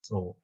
そう。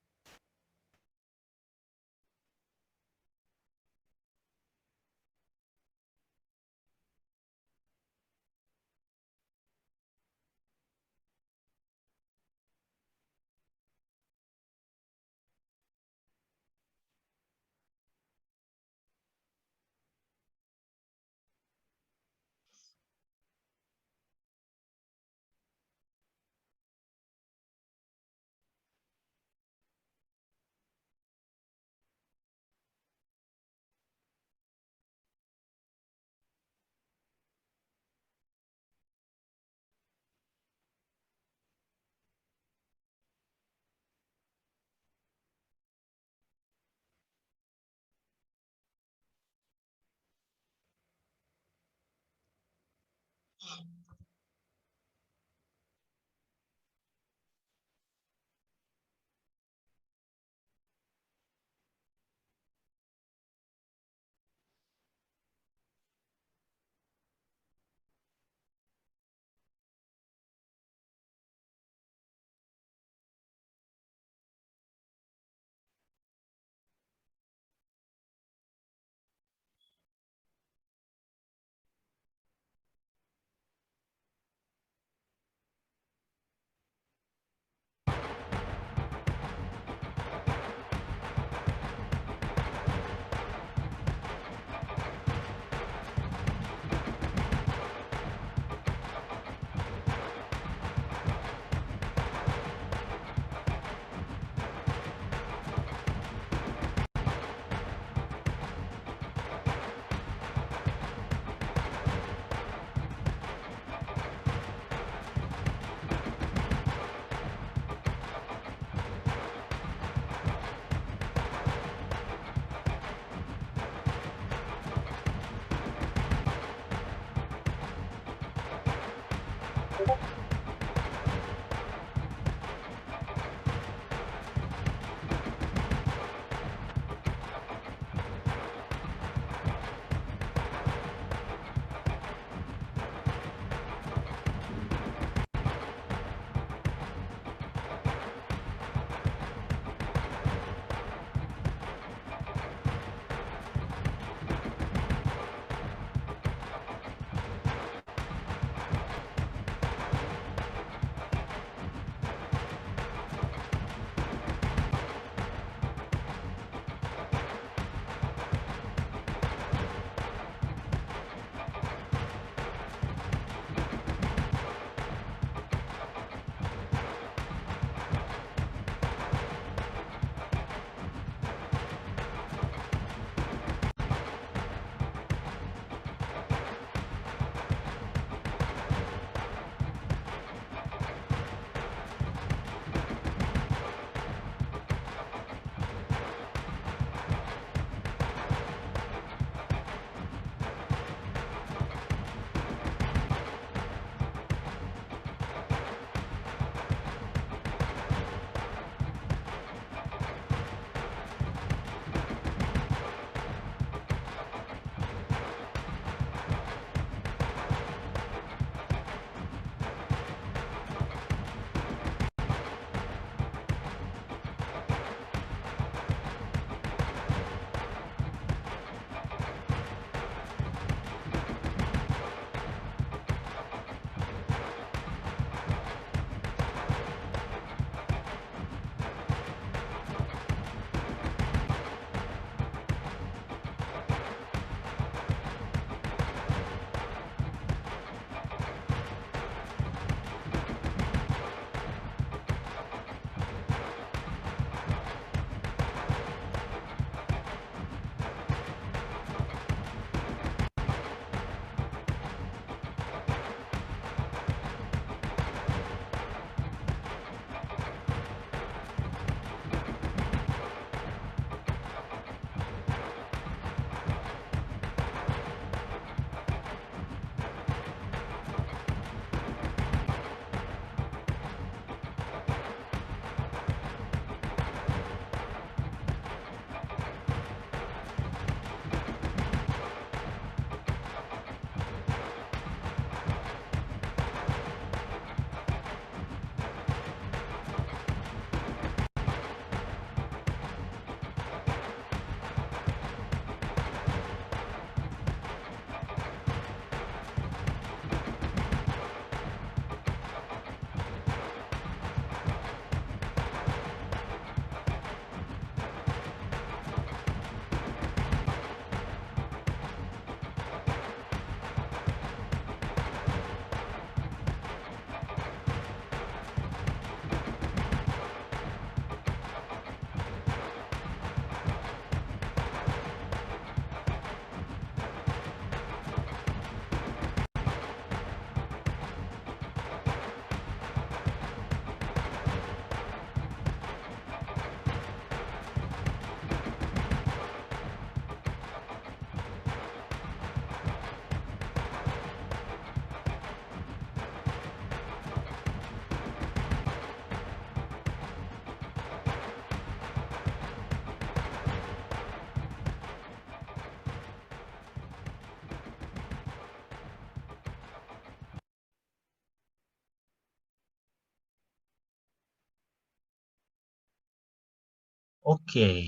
Okay,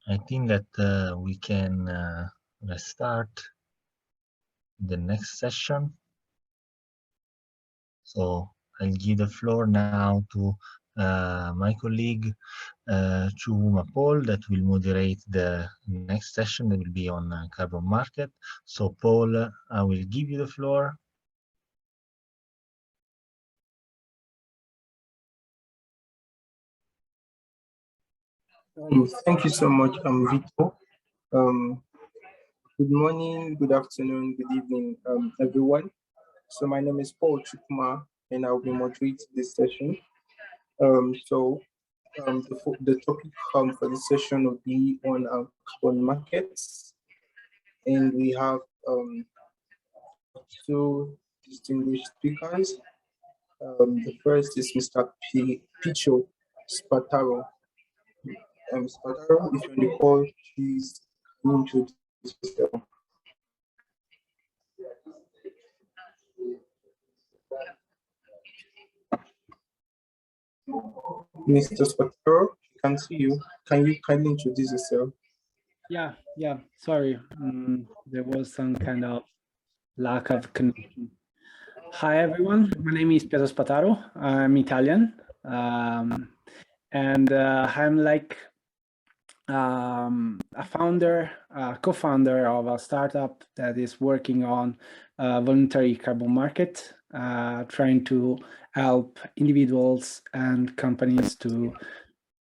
I think that we can start the next session. So I'll give the floor now to my colleague Chuma Paul that will moderate the next session that will be on carbon market. So Paul, I will give you the floor. Thank you so much, Vito. Good morning, good afternoon, good evening, everyone. So my name is Paul Chukuma, and I'll be moderating this session. The topic for this session will be on carbon markets, and we have two distinguished speakers. The first is Mr. Pietro Spataro. Spataro, if you're on the call, please introduce yourself. Mr. Spataro, I can see you. Can you kindly introduce yourself? Yeah, sorry. There was some kind of lack of connection. Hi, everyone. My name is Pietro Spataro. I'm Italian. And I'm like a co-founder of a startup that is working on voluntary carbon market, trying to help individuals and companies to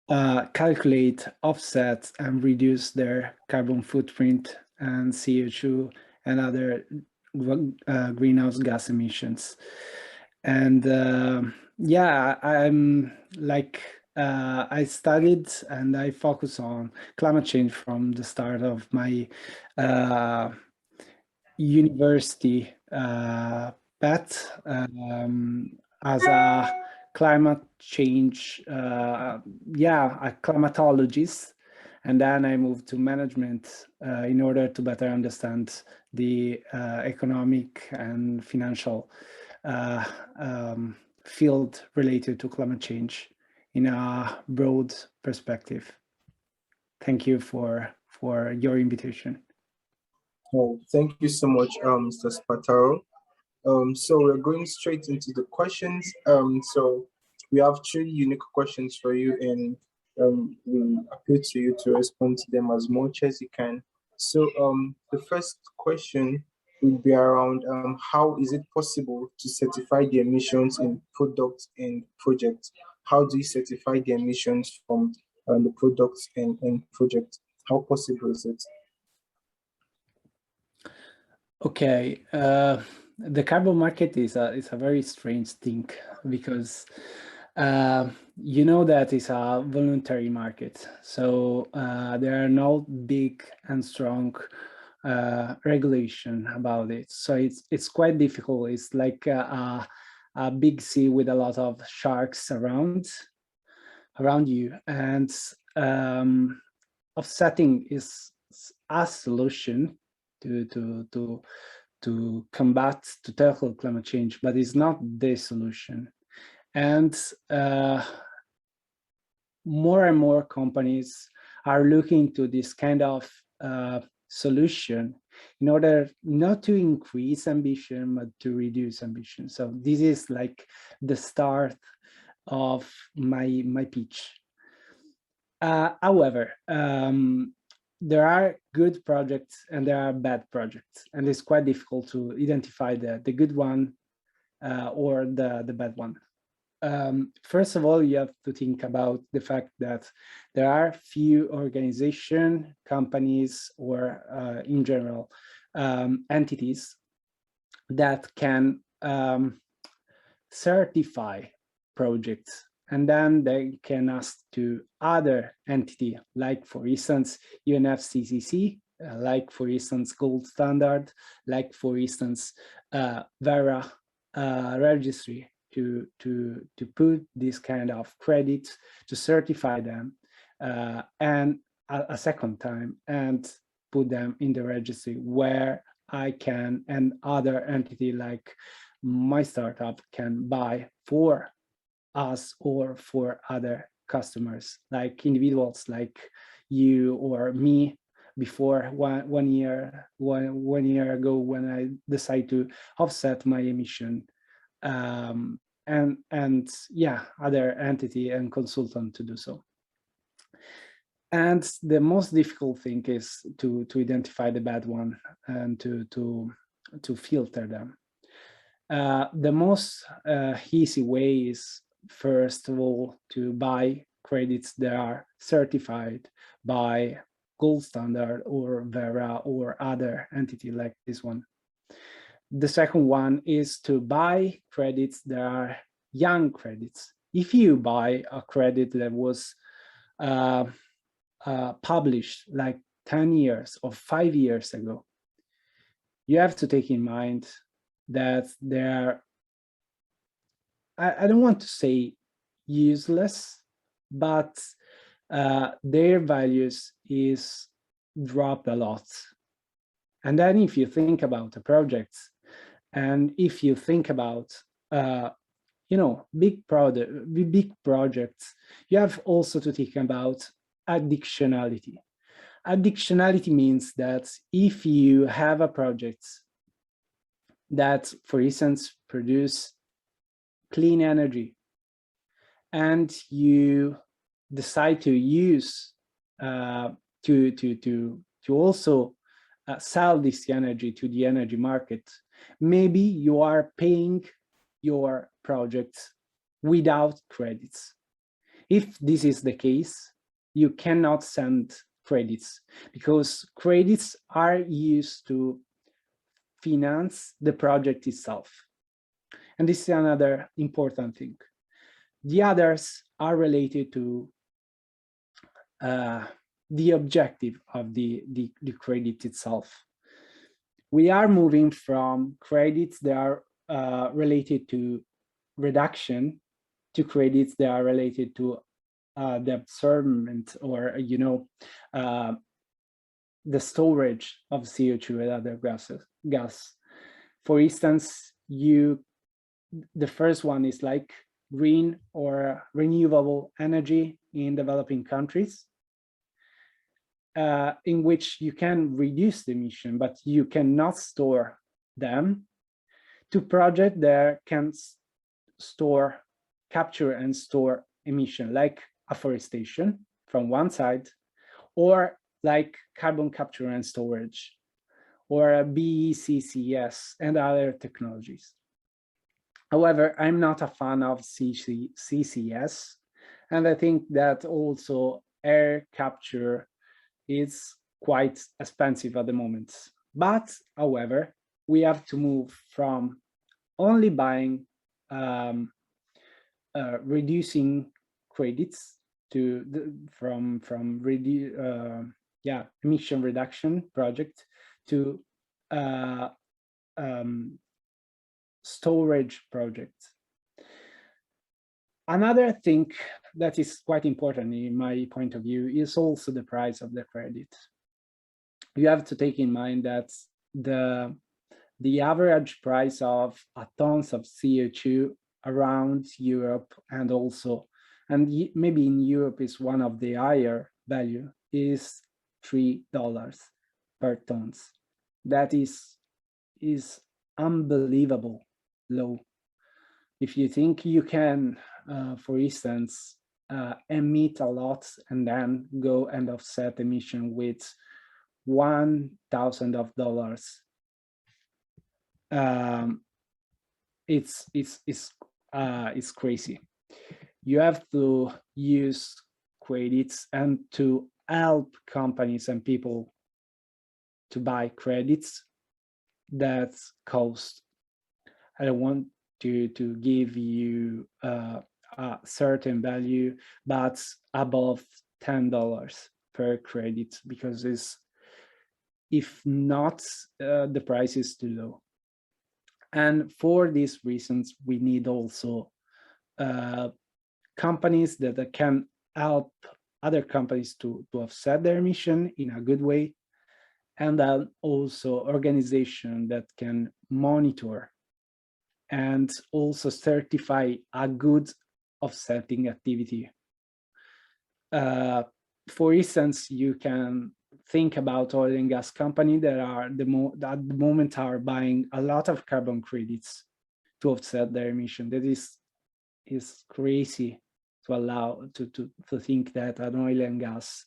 calculate, offset, and reduce their carbon footprint and CO2 and other greenhouse gas emissions. And yeah, I'm like, I studied and I focus on climate change from the start of my university path as a climate change, a climatologist. And then I moved to management in order to better understand the economic and financial field related to climate change in a broad perspective. Thank you for your invitation. Oh, thank you so much, Mr. Spataro. So we're going straight into the questions. So we have 3 unique questions for you, and we appeal to you to respond to them as much as you can. So the first question would be around how is it possible to certify the emissions in products and projects? How do you certify the emissions from the products and projects? How possible is it? Okay, the carbon market is a very strange thing because you know that it's a voluntary market, so there are no big and strong regulation about it. So it's quite difficult. It's like a big sea with a lot of sharks around you, and offsetting is a solution to combat, to tackle climate change, but it's not the solution. And more and more companies are looking to this kind of solution in order not to increase ambition, but to reduce ambition. So this is like the start of my pitch. However, there are good projects and there are bad projects, and it's quite difficult to identify the good one or the bad one. First of all, you have to think about the fact that there are few organizations, companies, or in general, entities that can certify projects, and then they can ask to other entity, like for instance, UNFCCC, like for instance, Gold Standard, like for instance, Verra registry to put this kind of credit, to certify them, and a second time, and put them in the registry where I can and other entity like my startup can buy for us or for other customers, like individuals like you or me before one year ago, when I decided to offset my emission, and yeah, other entity and consultant to do so. And the most difficult thing is to identify the bad one and to filter them. The most easy way is, first of all, to buy credits that are certified by Gold Standard or Vera or other entity like this one. The second one is to buy credits that are young credits. If you buy a credit that was published like 10 years or 5 years ago, you have to take in mind that they're, I don't want to say useless, but their values is dropped a lot. And then if you think about a project, and if you think about big projects, you have also to think about additionality. Additionality means that if you have a project that, for instance, produce clean energy, and you decide to use to also sell this energy to the energy market, maybe you are paying your project without credits. If this is the case, you cannot send credits, because credits are used to finance the project itself. And this is another important thing. The others are related to the objective of the credit itself. We are moving from credits that are related to reduction to credits that are related to the absorbment or the storage of CO2 and other gas. For instance, the first one is like green or renewable energy in developing countries, in which you can reduce the emission, but you cannot store them, to project that can capture and store emission, like afforestation from one side, or like carbon capture and storage, or BCCS and other technologies. However, I'm not a fan of CCS, and I think that also air capture is quite expensive at the moment. But, however, we have to move from only buying reducing credits from emission reduction project to storage projects. Another thing that is quite important in my point of view is also the price of the credit. You have to take in mind that the average price of a tons of CO2 around Europe, and maybe in Europe is one of the higher value, is $3 per tons. That is unbelievable low. If you think you can, for instance, emit a lot and then go and offset emission with $1,000, it's crazy. You have to use credits and to help companies and people to buy credits that cost, I don't want to give you a certain value, but above $10 per credit, because if not, the price is too low. And for these reasons, we need also companies that can help other companies to offset their emission in a good way, and then also organization that can monitor and also certify a good offsetting activity. for instance, you can think about oil and gas companies that are at the moment are buying a lot of carbon credits to offset their emission. That is crazy to allow to think that an oil and gas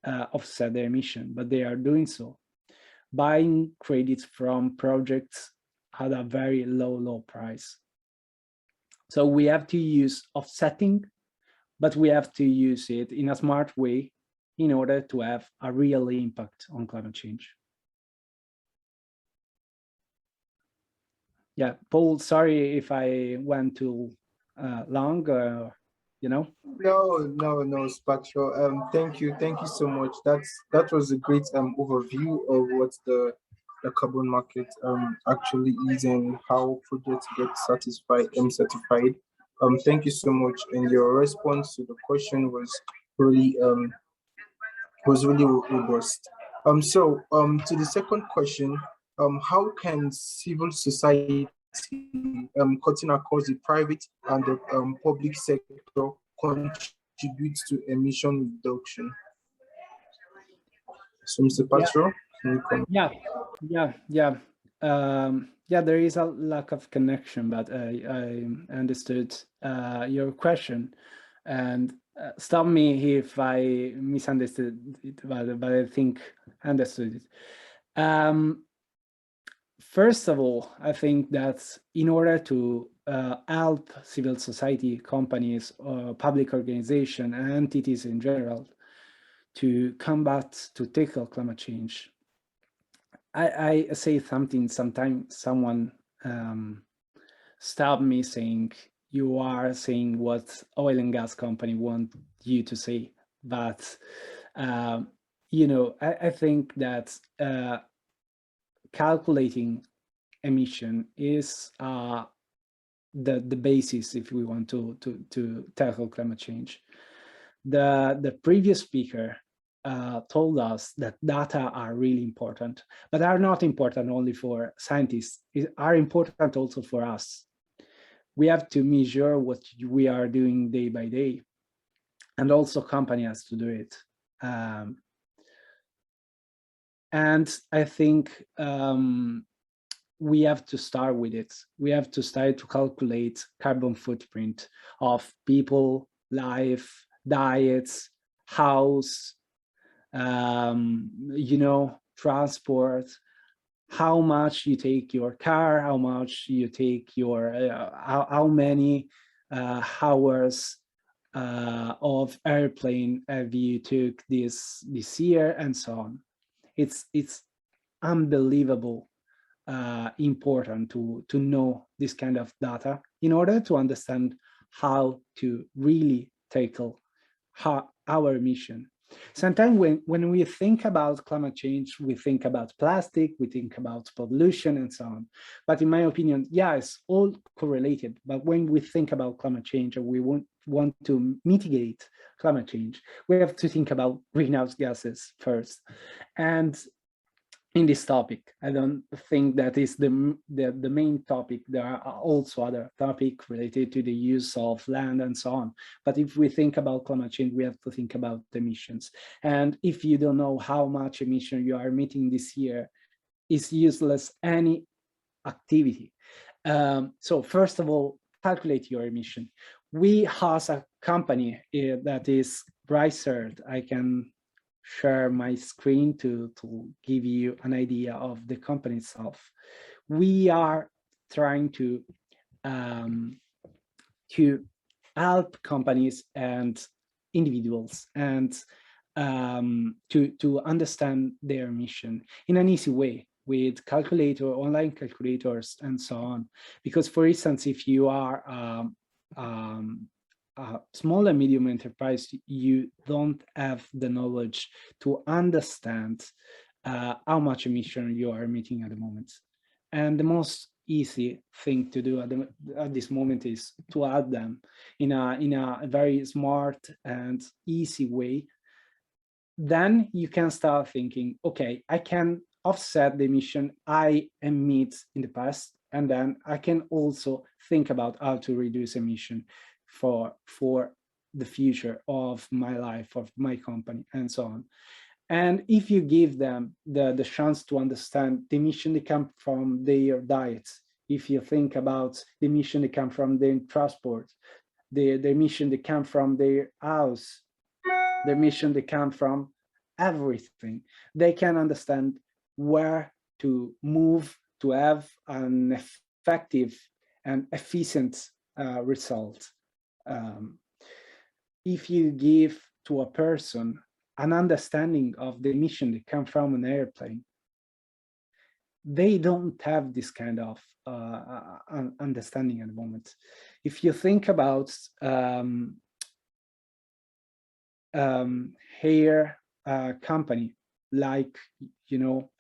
offset their emission, but they are doing so, buying credits from projects at a very low price. So we have to use offsetting, but we have to use it in a smart way in order to have a real impact on climate change. Yeah, Paul, sorry if I went too long, you know? No, Spataro. Thank you so much. That was a great overview of what the carbon market actually is and how projects get certified. Thank you so much, and your response to the question was really robust. So to the second question, how can civil society cutting across the private and the public sector contribute to emission reduction? So Mr. Pietro, can you comment? Yeah, there is a lack of connection, but I understood your question, and stop me if I misunderstood it, but I think I understood it. First of all, I think that in order to help civil society, companies, public organizations, and entities in general to tackle climate change, I say something, sometimes someone stop me saying, you are saying what oil and gas company want you to say. But, you know, I think that calculating emission is the basis if we want to tackle climate change. The previous speaker told us that data are really important, but are not important only for scientists, are important also for us. We have to measure what we are doing day by day, and also company has to do it. And I think we have to start with it. We have to start to calculate carbon footprint of people, life, diets, house, you know, transport, how much you take your car, how much you take your, how many hours of airplane have you took this year, and so on. It's unbelievable important to know this kind of data in order to understand how to really tackle our emission. Sometimes when we think about climate change, we think about plastic, we think about pollution and so on. But in my opinion, yeah, it's all correlated. But when we think about climate change and we want to mitigate climate change, we have to think about greenhouse gases first. And in this topic, I don't think that is the main topic. There are also other topics related to the use of land and so on. But if we think about climate change, we have to think about emissions. And if you don't know how much emission you are emitting this year, it's useless any activity. So first of all, calculate your emission. We have a company that is RisEarth. I can share my screen to give you an idea of the company itself. We are trying to help companies and individuals and to understand their mission in an easy way with online calculators and so on. Because for instance, if you are small and medium enterprise, you don't have the knowledge to understand how much emission you are emitting at the moment. And the most easy thing to do at this moment is to add them in a very smart and easy way. Then you can start thinking, okay, I can offset the emission I emit in the past, and then I can also think about how to reduce emission for the future of my life, of my company, and so on. And if you give them the chance to understand the emission that come from their diets, if you think about the emission that come from their transport, the emission that come from their house, the emission that come from everything, they can understand where to move to have an effective and efficient result. If you give to a person an understanding of the emission that come from an airplane, they don't have this kind of understanding at the moment. If you think about hair company, like, you know,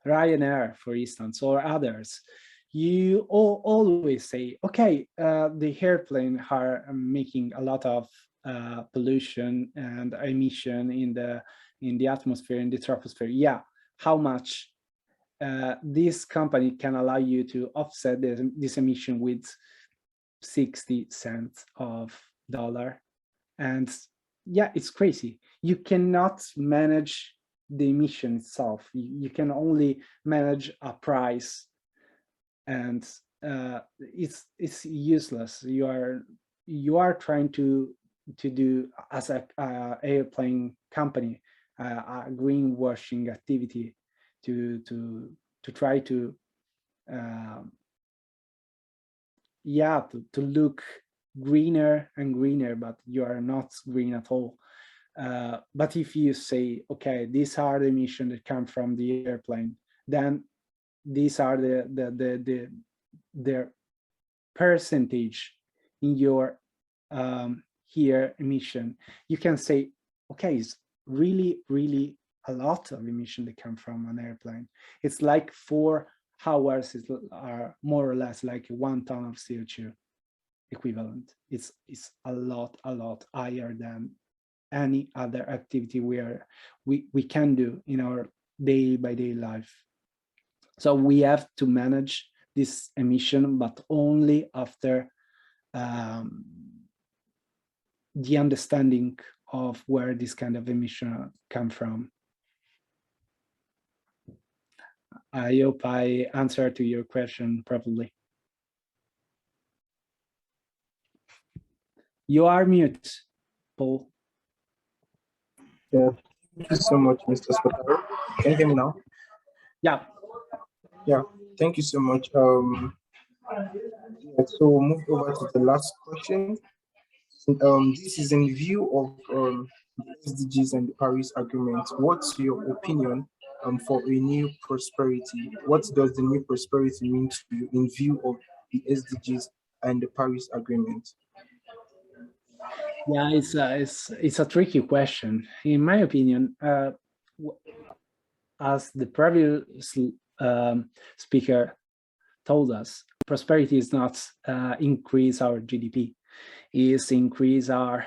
Ryanair, for instance, or others, you always say, okay, the airplane are making a lot of pollution and emission in the atmosphere, in the troposphere. Yeah, how much? This company can allow you to offset this emission with 60 cents of dollar. And yeah, it's crazy. You cannot manage the emission itself. You can only manage a price, and it's useless. You are trying to do, as a airplane company, a greenwashing activity to try to to look greener and greener, but you are not green at all. But if you say, okay, these are the emissions that come from the airplane, then these are the percentage in your here emission. You can say, okay, it's really a lot of emission that come from an airplane. It's like 4 hours are more or less like 1 ton of CO2 equivalent. It's a lot higher than any other activity we can do in our day-by-day life. So we have to manage this emission, but only after the understanding of where this kind of emission come from. I hope I answered to your question properly. You are mute, Paul. Yeah, thank you so much, Mr. Spataro. Can you hear me now? Yeah. Yeah, thank you so much. Yeah, so we'll move over to the last question. This is in view of the SDGs and the Paris Agreement. What's your opinion for a new prosperity? What does the new prosperity mean to you in view of the SDGs and the Paris Agreement? Yeah, it's a tricky question. In my opinion, as the previous speaker told us, prosperity is not increase our GDP, is increase our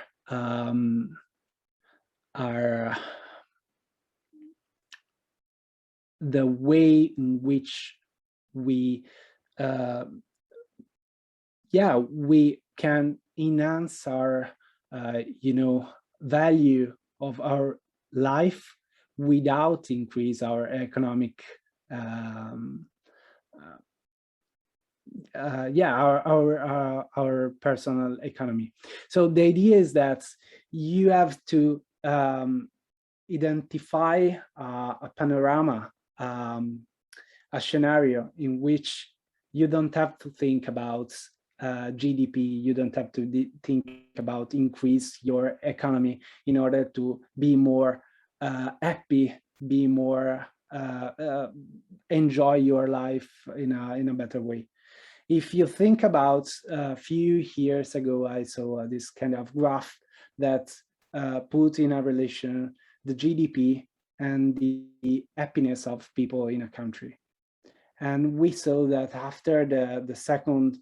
the way in which we we can enhance our value of our life without increase our economic our personal economy. So the idea is that you have to identify a panorama, a scenario in which you don't have to think about GDP, you don't have to think about increase your economy in order to be more happy, be more enjoy your life in a better way. If you think about a few years ago, I saw this kind of graph that put in a relation the GDP and the happiness of people in a country. And we saw that after the Second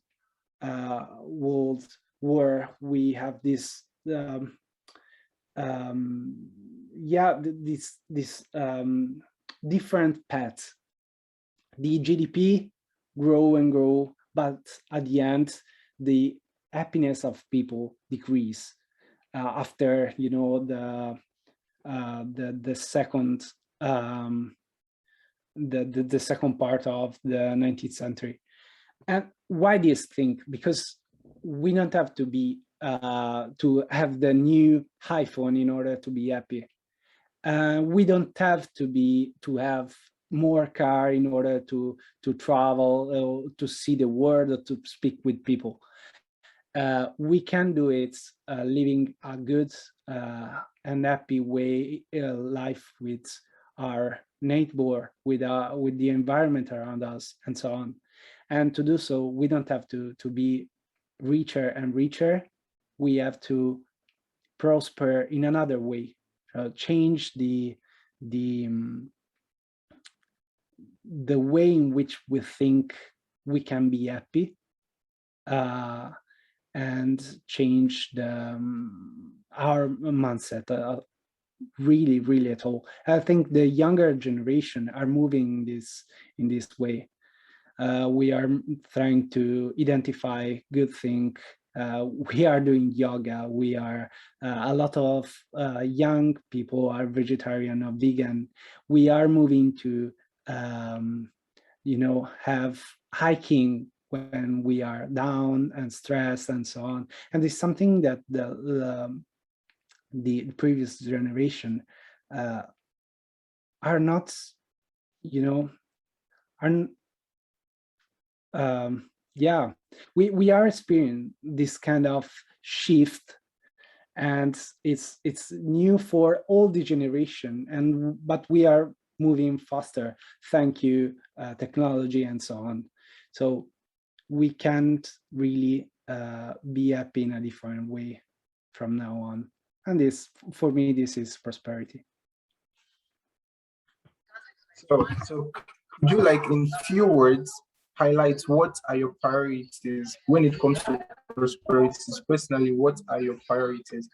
World War, we have this different paths. The GDP grow and grow, but at the end, the happiness of people decrease after, you know, the second the second part of the 19th century. And why this thing? Because we don't have to be to have the new iPhone in order to be happy. We don't have to have more car in order to travel, to see the world, or to speak with people. We can do it living a good and happy way life with our neighbor, with the environment around us, and so on. And to do so, we don't have to be richer and richer. We have to prosper in another way, change the way in which we think we can be happy, and change our mindset really at all. I think the younger generation are moving in this way. We are trying to identify good things. We are doing yoga. We are a lot of young people are vegetarian or vegan. We are moving to you know, have hiking when we are down and stressed and so on. And it's something that the previous generation are not, you know, yeah, we are experiencing this kind of shift, and it's new for all the generation, but we are moving faster, thank you technology and so on. So we can't really be happy in a different way from now on. And this, for me, this is prosperity. So could you, like, in few words, highlight what are your priorities when it comes to prosperity? Personally, what are your priorities?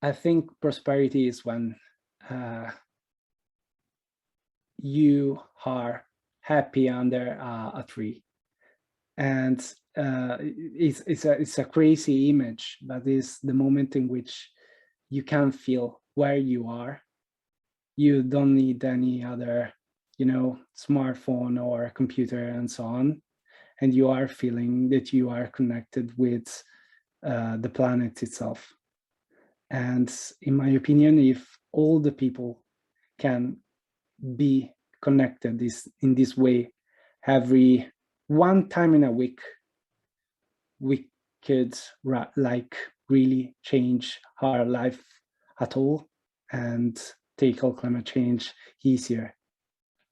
I think prosperity is when you are happy under a tree, and it's a crazy image, but it's the moment in which you can feel where you are. You don't need any other, you know, smartphone or computer and so on, and you are feeling that you are connected with the planet itself. And in my opinion, if all the people can be connected in this way, every one time in a week, we could like really change our life at all and tackle climate change easier.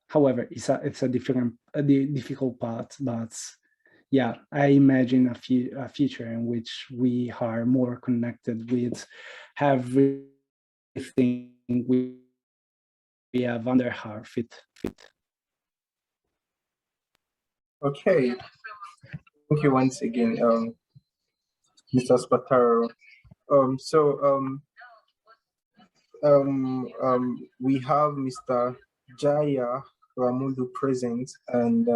However, it's a difficult part, but yeah, I imagine a future in which we are more connected with everything we have under our feet. Okay, thank you once again, Mr. Spataro. We have Mr. Jaya Ramulu present, and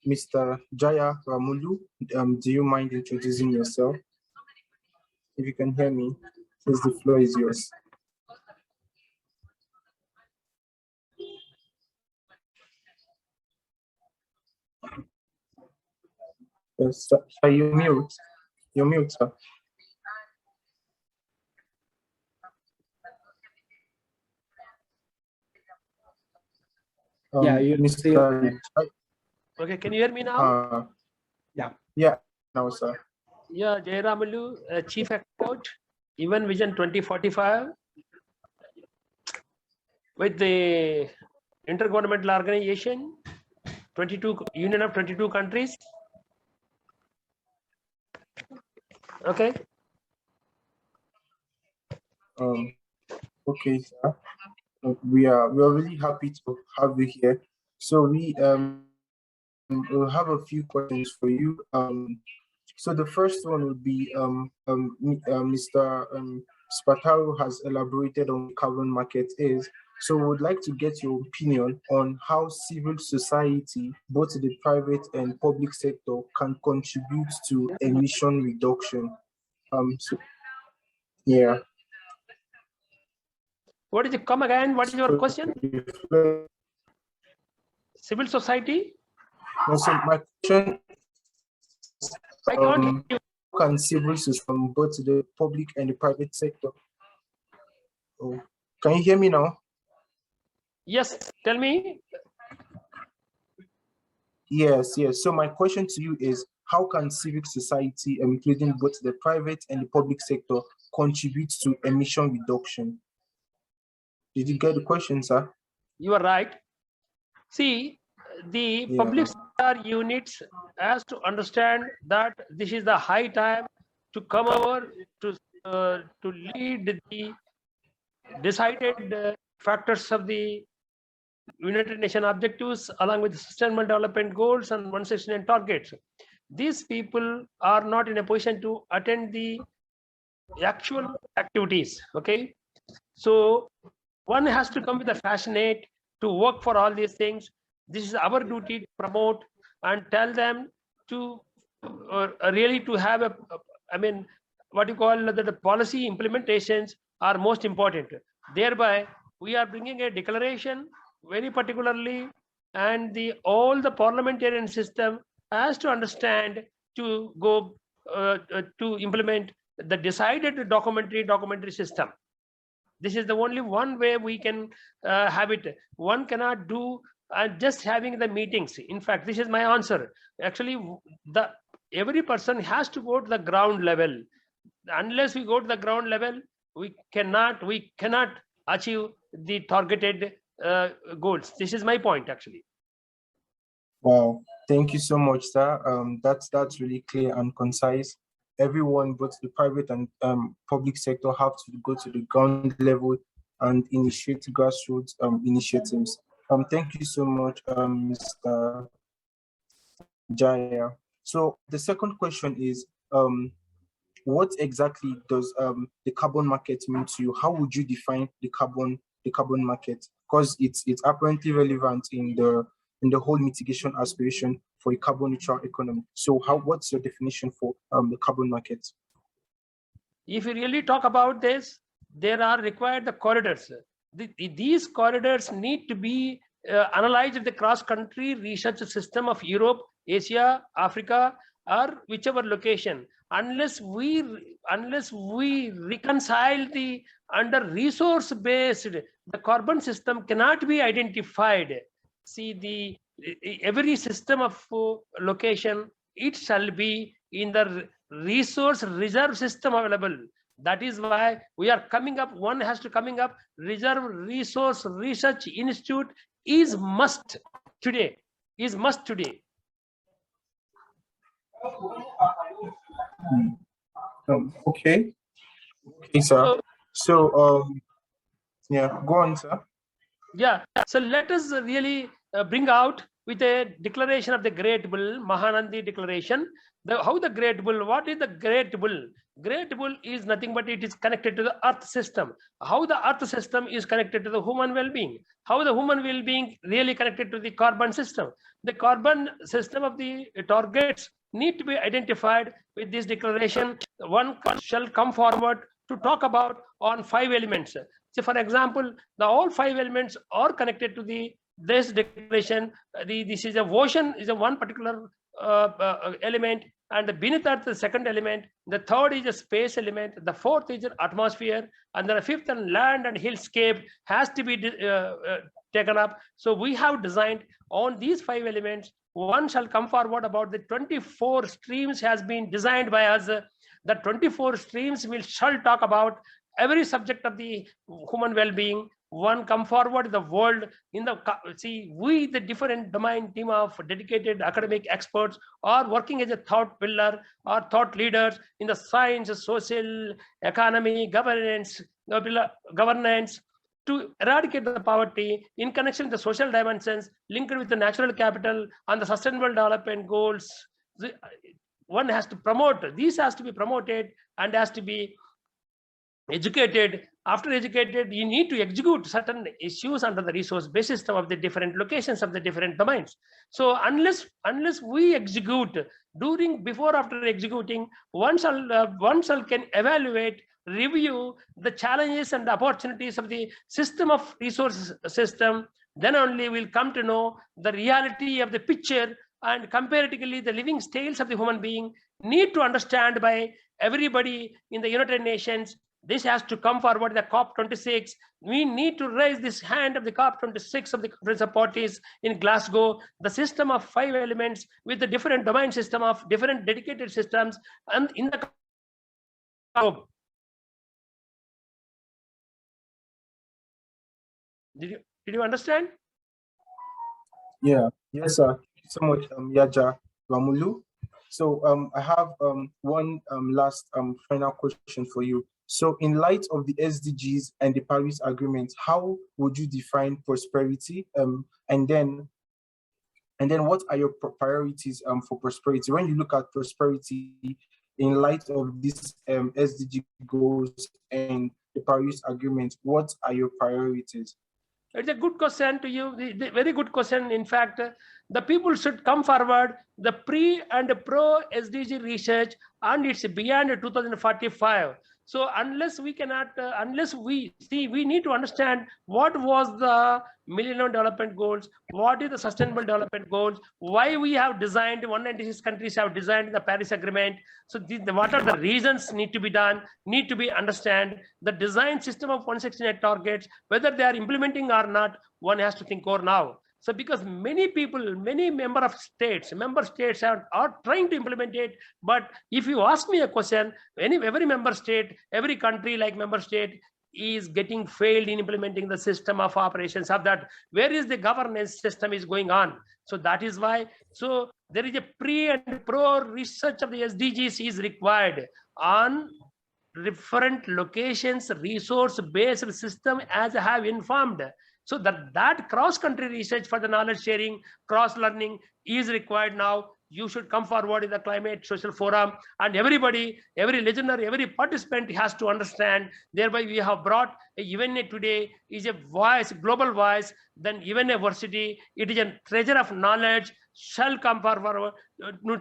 Mr. Jaya Ramulu, do you mind introducing yourself? If you can hear me, please, the floor is yours. Yes, sir, you're mute. You're mute, sir. Yeah, Mr. Okay, can you hear me now? Yeah, now, sir. Yeah, Jaya Ramululingutla, Chief Expert, Even Vision 2045, with the Intergovernmental Organization, 22 Union of 22 countries. Okay. Okay, sir. We are really happy to have you here. So we will have a few questions for you. So the first one would be Mr. Spataro has elaborated on carbon market is. So we would like to get your opinion on how civil society, both the private and public sector, can contribute to emission reduction. Yeah. What is it? Come again. What is your question? Civil society? No, so my question I can't hear you. can civil society from both the public and the private sector? Oh, can you hear me now? Yes, tell me. Yes. So my question to you is, how can civic society, including both the private and the public sector, contribute to emission reduction? Did you get the question, sir? You are right. See, the public sector units has to understand that this is the high time to come over to lead the decided factors of the United Nations objectives along with the Sustainable Development Goals and 169 targets. These people are not in a position to attend the actual activities. Okay, so one has to come with a passionate to work for all these things. This is our duty to promote and tell them to really to have a, I mean, what you call the policy implementations are most important. Thereby, we are bringing a declaration very particularly, and all the parliamentarian system has to understand to go to implement the decided documentary system. This is the only one way we can have it. One cannot do just having the meetings. In fact, this is my answer. Actually, every person has to go to the ground level. Unless we go to the ground level, we cannot achieve the targeted goals. This is my point, actually. Wow, thank you so much, sir. That's really clear and concise. Everyone, both the private and public sector, have to go to the ground level and initiate grassroots initiatives. Thank you so much, Mr. Jaya. So the second question is, what exactly does the carbon market mean to you? How would you define the carbon market? Because it's apparently relevant in the whole mitigation aspiration for a carbon neutral economy. So what's your definition for the carbon market? If you really talk about this, there are required the corridors. These corridors need to be analyzed in the cross-country research system of Europe, Asia, Africa, or whichever location. Unless we reconcile the under resource based, the carbon system cannot be identified. See, every system of location, it shall be in the resource reserve system available. That is why we are coming up. One has to coming up. Reserve Resource Research Institute is must today. Okay, sir. So yeah, go on, sir. Yeah, so let us really bring out with a declaration of the Great Bull, Mahanandi Declaration. How the Great Bull, what is the Great Bull? Great Bull is nothing but it is connected to the Earth system. How the Earth system is connected to the human well-being. How the human well-being really connected to the carbon system. The carbon system of the targets need to be identified with this declaration. One shall come forward to talk about on 5 elements. So for example, all 5 elements are connected to this declaration. This is a ocean is a one particular element, and the beneath earth the second element, the third is a space element, the fourth is an atmosphere, and the fifth and land and hillscape has to be taken up. So we have designed on these 5 elements. One shall come forward about the 24 streams has been designed by us. The 24 streams shall talk about every subject of the human well-being. One come forward the world in the we the different domain team of dedicated academic experts are working as a thought pillar or thought leaders in the science, social, economy, governance to eradicate the poverty in connection with the social dimensions linked with the natural capital and the sustainable development goals. One has to promote, these has to be promoted and has to be educated. After educated, you need to execute certain issues under the resource-based system of the different locations of the different domains. So unless we execute before after executing, one shall can evaluate, review the challenges and the opportunities of the system of resource system, then only we'll come to know the reality of the picture, and comparatively the living styles of the human being need to understand by everybody in the United Nations. This has to come forward, the COP26. We need to raise this hand of the COP26 of the Conference of Parties in Glasgow, the system of 5 elements with the different domain system of different dedicated systems, and in the Did you understand? Yeah. Yes, sir. Thank you so much, Jaya Ramululingutla. So I have one last final question for you. So in light of the SDGs and the Paris Agreement, how would you define prosperity? And then what are your priorities for prosperity? When you look at prosperity in light of these SDG goals and the Paris Agreement, what are your priorities? It's a good question to you, very good question. In fact, the people should come forward, the pre and pro SDG research, and it's beyond 2045. So unless we cannot, unless we see, we need to understand what was the Millennium Development Goals, what is the Sustainable Development Goals, why we have designed, 196 countries have designed the Paris Agreement. So what are the reasons need to be done, need to be understand the design system of 169 targets, whether they are implementing or not, one has to think over now. So because many people, many member states are trying to implement it, but if you ask me a question, every member state, every country like member state is getting failed in implementing the system of operations of that. Where is the governance system is going on? So that is why, so there is a pre and pro research of the SDGs is required on different locations, resource-based system, as I have informed. So that cross-country research for the knowledge sharing, cross-learning is required now. You should come forward in the climate social forum, and everybody, every listener, every participant has to understand. Thereby we have brought even today is a voice, global voice. Then even a varsity, it is a treasure of knowledge, shall come forward,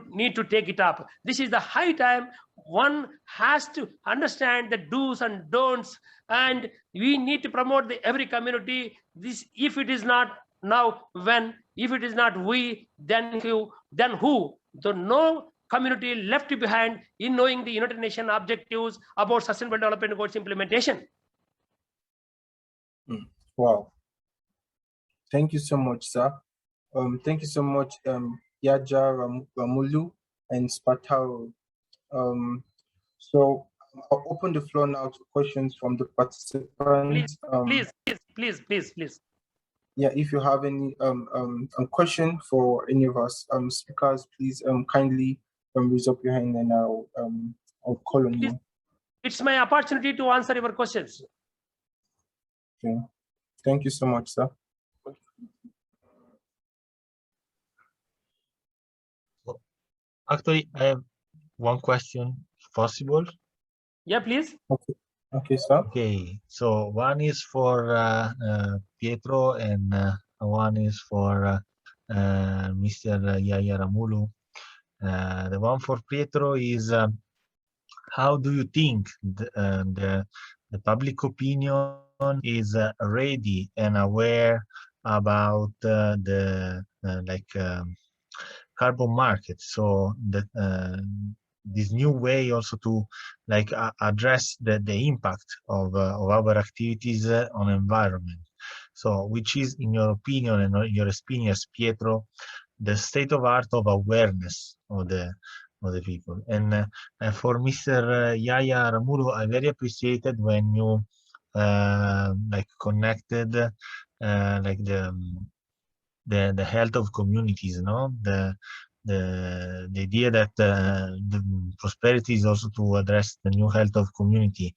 need to take it up. This is the high time. One has to understand the do's and don'ts, and we need to promote every community. This, if it is not now, when, if it is not we, then who? So no community left behind in knowing the United Nations objectives about Sustainable Development Goals implementation. Wow. Thank you so much, sir. Thank you so much, Jaya Ramululingutla and Spataro. So I'll open the floor now to questions from the participants. Please. Yeah, if you have any question for any of us speakers, please kindly raise up your hand and I'll call on you. It's my opportunity to answer your questions. Okay. Thank you so much, sir. Actually, I have one question, if possible. Yeah, please. Okay, sir. Okay, so one is for Pietro and one is for Mr. Jaya Ramululingutla. The one for Pietro is how do you think the public opinion is ready and aware about the carbon market? So that this new way also to address the impact of our activities on environment. So which is, in your opinion and your experience, Pietro, the state of art of awareness of the people? And for Mr. Jaya Ramululingutla, I very appreciated when you connected the health of communities, no? The idea that the prosperity is also to address the new health of community.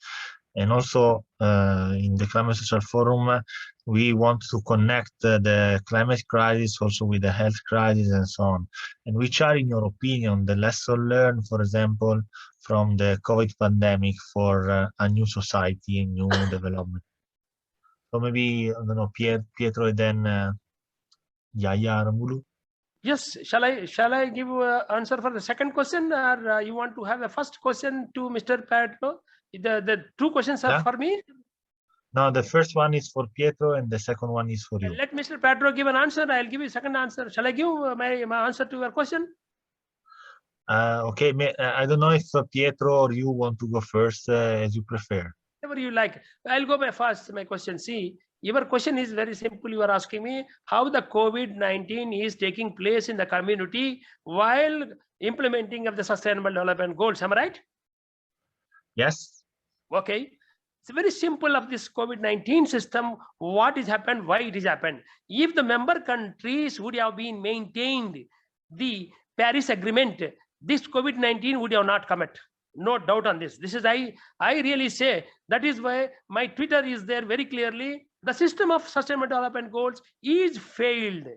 And also in the Climate Social Forum, we want to connect the climate crisis also with the health crisis and so on. And which are, in your opinion, the lessons learned, for example, from the COVID pandemic for a new society and new development? So maybe, I don't know, Pietro and then Jaya Ramululingutla. Yes, shall I give answer for the second question, or you want to have a first question to Mr. Pietro? The two questions are for me. No, the first one is for Pietro and the second one is for you. Let Mr. Pietro give an answer. I'll give you a second answer. Shall I give my answer to your question? Okay, I don't know if Pietro or you want to go first, as you prefer. Whatever you like. I'll go by first. My question. See, your question is very simple. You are asking me how the COVID-19 is taking place in the community while implementing of the Sustainable Development Goals. Am I right? Yes. Okay. It's very simple of this COVID-19 system. What has happened? Why it has happened? If the member countries would have been maintained the Paris Agreement, this COVID-19 would have not come. No doubt on this. This is I really say, that is why my Twitter is there very clearly. The system of Sustainable Development Goals is failed.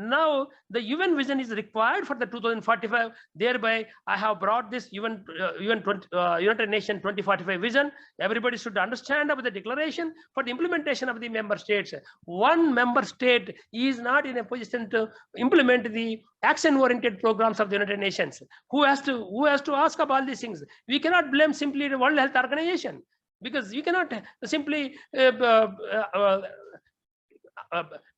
Now the UN vision is required for the 2045. Thereby, I have brought this United Nations 2045 vision. Everybody should understand about the declaration for the implementation of the member states. One member state is not in a position to implement the action-oriented programs of the United Nations. Who has to ask about all these things? We cannot blame simply the World Health Organization, because we cannot simply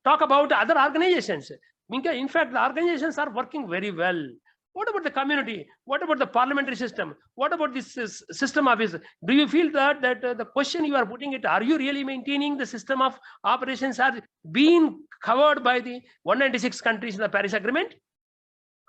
talk about other organizations. In fact, the organizations are working very well. What about the community? What about the parliamentary system? What about this system office? Do you feel that the question you are putting it, are you really maintaining the system of operations are being covered by the 196 countries in the Paris Agreement?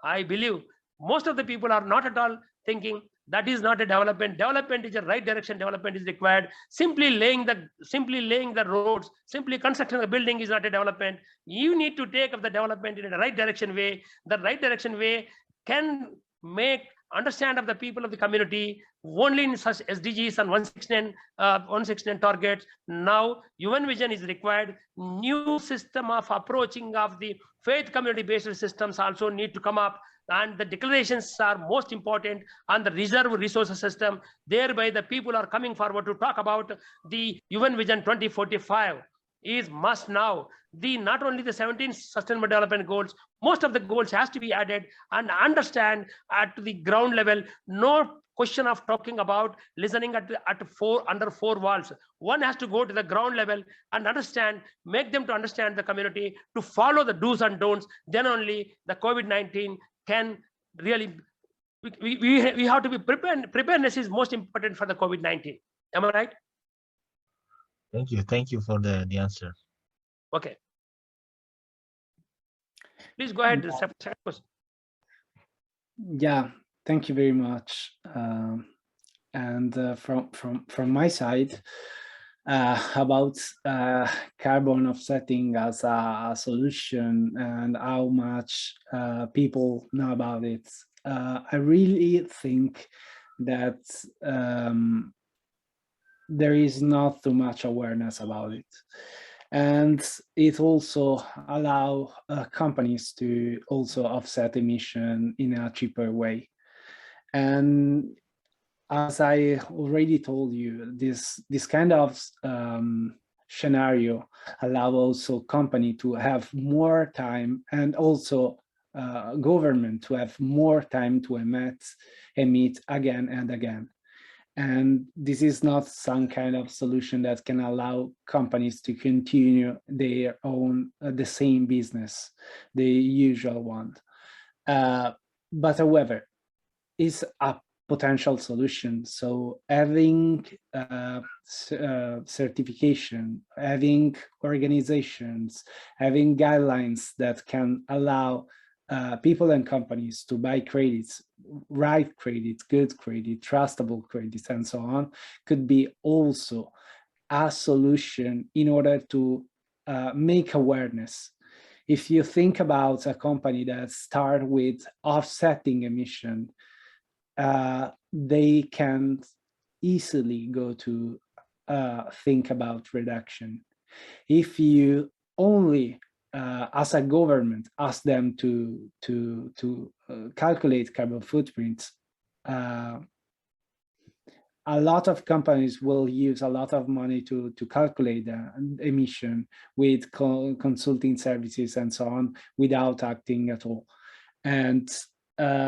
I believe most of the people are not at all thinking that is not a development. Development is a right direction. Development is required. Simply laying the roads, simply constructing a building is not a development. You need to take up the development in a right direction way. The right direction way can make understand of the people of the community only in such SDGs and 169 targets. Now UN vision is required. New system of approaching of the faith community based systems also need to come up. And the declarations are most important on the reserve resources system. Thereby, the people are coming forward to talk about the UN Vision 2045 is must now. Not only the 17 Sustainable Development Goals, most of the goals has to be added and understand at the ground level. No question of talking about listening under four walls. One has to go to the ground level and understand, make them to understand the community, to follow the do's and don'ts. Then only the COVID-19 can really, we have to be prepared. Preparedness is most important for the COVID-19. Am I right? Thank you for the answer. Okay. Please go ahead. Second question. Yeah, thank you very much. And from my side, about carbon offsetting as a solution and how much people know about it, I really think that there is not too much awareness about it. And it also allows companies to also offset emission in a cheaper way. And as I already told you, this kind of scenario allows also company to have more time, and also government to have more time to emit again and again. And this is not some kind of solution that can allow companies to continue their own, the same business, the usual one. But however, it's a potential solution. So having certification, having organizations, having guidelines that can allow people and companies to buy credits, right credit, good credit, trustable credits, and so on, could be also a solution in order to make awareness. If you think about a company that starts with offsetting emission, they can easily go to think about reduction. If you only, as a government, ask them to calculate carbon footprints, a lot of companies will use a lot of money to calculate the emission with consulting services and so on without acting at all. And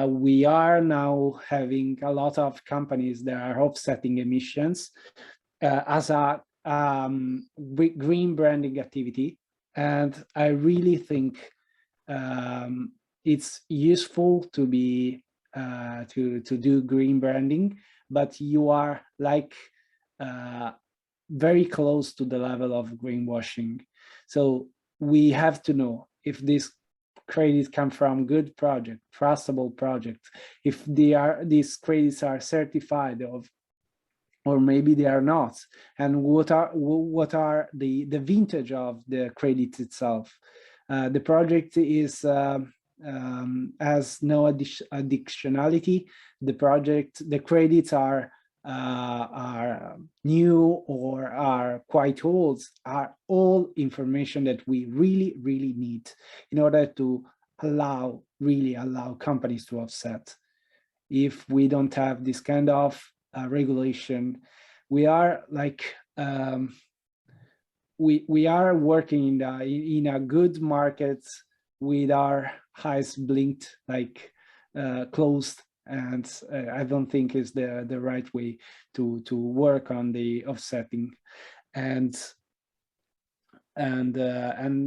we are now having a lot of companies that are offsetting emissions as a green branding activity. And I really think it's useful to be to do green branding, but you are like very close to the level of greenwashing. So we have to know if this credits come from good project, trustable project, if these credits are certified of, or maybe they are not, and what are the vintage of the credit itself. The project is has no additionality. The credits are new or are quite old, are all information that we really need in order to really allow companies to offset. If we don't have this kind of regulation, we are like we are working in a good market with our eyes blinked, like closed, and I don't think is the right way to work on the offsetting, and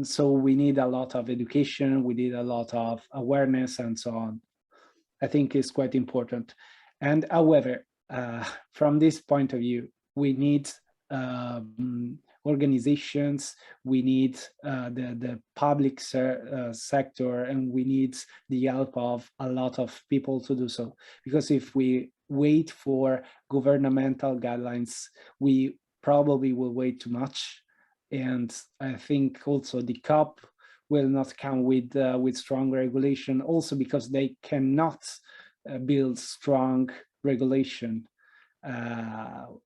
so we need a lot of education, we need a lot of awareness and so on. I think it's quite important. And however, from this point of view, we need organizations, we need the public sector, and we need the help of a lot of people to do so. Because if we wait for governmental guidelines, we probably will wait too much. And I think also the COP will not come with strong regulation, also because they cannot build strong regulation.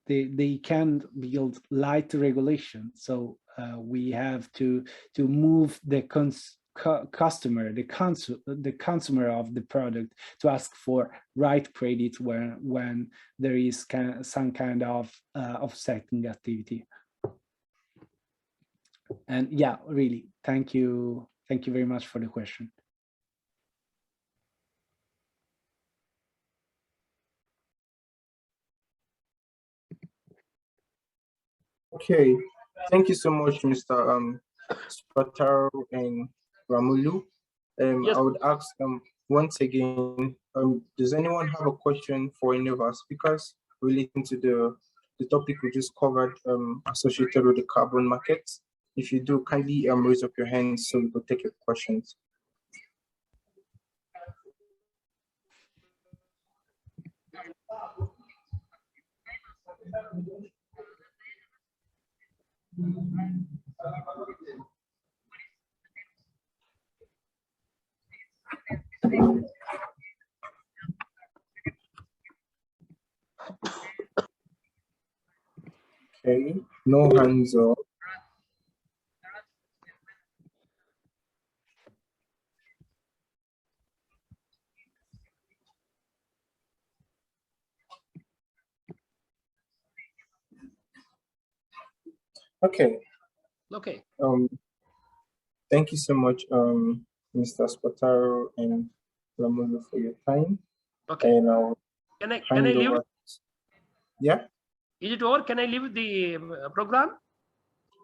They can build light regulation. So we have to move the customer, the consumer of the product, to ask for right credit when there is some kind of offsetting activity. And yeah, really, thank you very much for the question. Okay, thank you so much, Mr. Spataro and Ramulu. Yes. I would ask once again, does anyone have a question for any of our speakers relating to the topic we just covered, associated with the carbon market? If you do, kindly raise up your hands so we could take your questions. Okay, no hands up. Okay. Okay. Thank you so much, Mr. Spataro and Ramulu, for your time. Okay. And can I leave? Yeah. Is it over? Can I leave the program?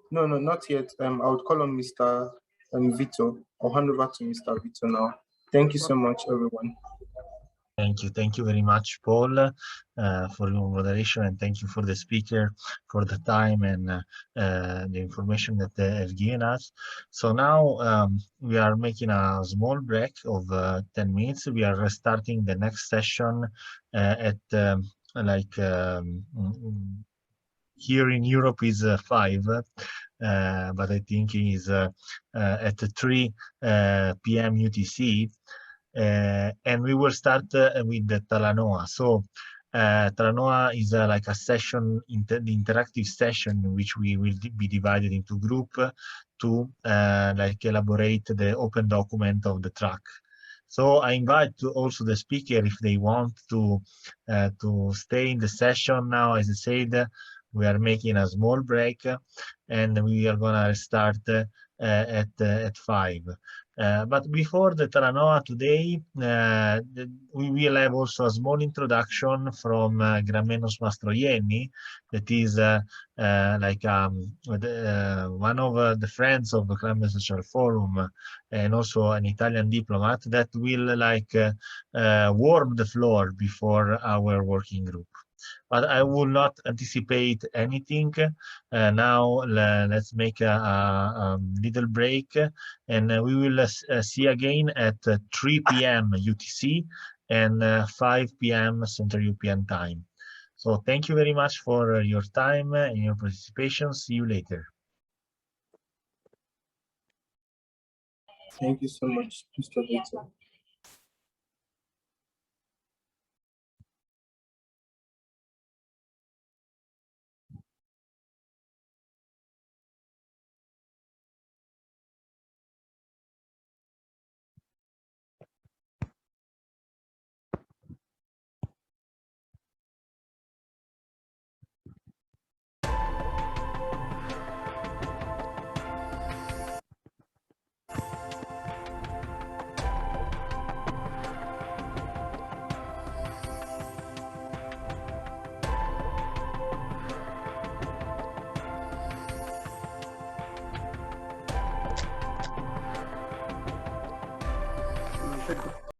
No, not yet. I would call on Mr. Vito. I'll hand over to Mr. Vito now. Thank you so much, everyone. Thank you very much, Paul, for your moderation, and thank you for the speaker for the time and the information that they have given us. So now we are making a small break of 10 minutes. We are restarting the next session at here in Europe is 5, but I think it is at 3 p.m. UTC. And we will start with the Talanoa. So Terranoa is like a session, the interactive session in which we will be divided into group to like elaborate the open document of the track. So I invite also the speaker if they want to stay in the session now. As I said, we are making a small break, and we are gonna start at 5. But before the Terranoa today, we will have also a small introduction from Gramenos Mastroianni, that is like one of the friends of the Climate Social Forum, and also an Italian diplomat that will like warm the floor before our working group. But I will not anticipate anything. Now let's make a little break, and we will see again at 3 p.m. UTC and 5 p.m. Central European Time. So thank you very much for your time and your participation. See you later. Thank you so much, Mr. Pietro.